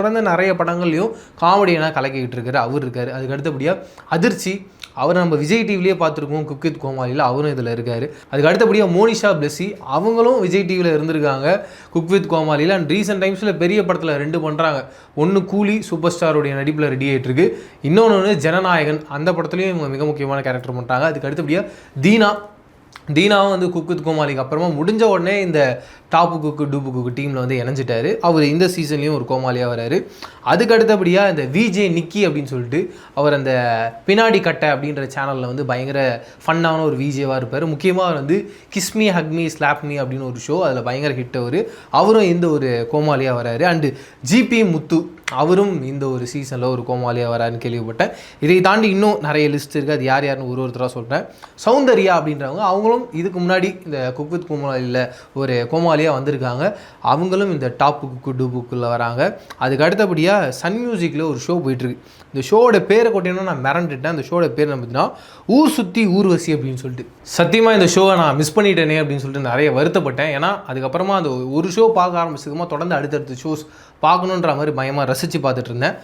தொடர்ந்து நிறைய படங்கள்லையும் காமெடியெல்லாம் கலக்கிக்கிட்டு இருக்காரு அவர் இருக்கார். அதுக்கு அடுத்தபடியாக அதிர்ச்சி, அவரை நம்ம விஜய் டிவிலேயே பார்த்துருக்கோம். குக் வித் கோமாளியில் அவரும் இதில் இருக்கார். அதுக்கு அடுத்தபடியாக மோனிஷா பிளஸி அவங்களும் விஜய் டிவியில் இருந்திருக்காங்க குக் வித் கோமாளியில். அண்ட் ரீசெண்ட் டைம்ஸில் பெரிய படத்தில் 2 பண்ணுறாங்க. ஒன்று கூலி சூப்பர் ஸ்டாருடைய நடிப்பில் ரெடி ஆகிட்டு இருக்கு, இன்னொன்று ஜனநாயகன், அந்த படத்துலையும் இவங்க மிக முக்கியமான கேரக்டர் பண்ணுறாங்க. அதுக்கு அடுத்தபடியாக தீனாவும் வந்து குக் வித் கோமாளிக்கு அப்புறமா முடிஞ்ச உடனே இந்த டாப்பு குக்கு டூப்பு குக்கு டீமில் வந்து இணைஞ்சிட்டாரு. அவர் இந்த சீசன்லேயும் ஒரு கோமாளியாக வராரு. அதுக்கு அடுத்தபடியாக இந்த விஜே நிக்கி அப்படின்னு சொல்லிட்டு அவர் அந்த பின்னாடி கட்டை அப்படின்ற சேனலில் வந்து பயங்கர ஃபன்னான ஒரு விஜேவாக இருப்பார். முக்கியமாக அவர் வந்து கிஸ்மி ஹக்மி ஸ்லாப்மி அப்படின்னு ஒரு ஷோ, அதில் பயங்கர ஹிட் அவரும் இந்த ஒரு கோமாளியாக வராரு. அண்டு ஜிபி முத்து அவரும் இந்த ஒரு சீசனில் ஒரு கோமாளியாக வராருன்னு கேள்விப்பட்டேன். இதை தாண்டி இன்னும் நிறைய லிஸ்ட் இருக்குது, அது யார் யாருன்னு ஒருத்தராக சொல்கிறேன். சௌந்தர்யா அப்படின்றவங்க அவங்களும் இதுக்கு முன்னாடி இந்த குக் வித் கோமாளியில் ஒரு கோமாளியாக வந்திருக்காங்க. அவங்களும் இந்த டாப் குக்கு டூ புக்கில் வராங்க. அதுக்கு அடுத்தபடியாக சன் மியூசிக்கில் ஒரு ஷோ போயிட்டுருக்கு. இந்த ஷோவோட பேரை கொட்டினா நான் மிரண்டுட்டேன். அந்த ஷோட பேர் என்ன பார்த்தீங்கன்னா ஊர் சுற்றி ஊர்வசி அப்படின்னு சொல்லிட்டு. சத்தியமாக இந்த ஷோவை நான் மிஸ் பண்ணிட்டேனே அப்படின்னு சொல்லிட்டு நிறைய வருத்தப்பட்டேன். ஏன்னா அதுக்கப்புறமா அந்த ஒரு ஷோ பார்க்க ஆரம்பிச்சதுமா தொடர்ந்து அடுத்தடுத்த ஷோஸ் பார்க்கணுன்ற மாதிரி பயமாக ரசித்து பார்த்துட்டு இருந்தேன்.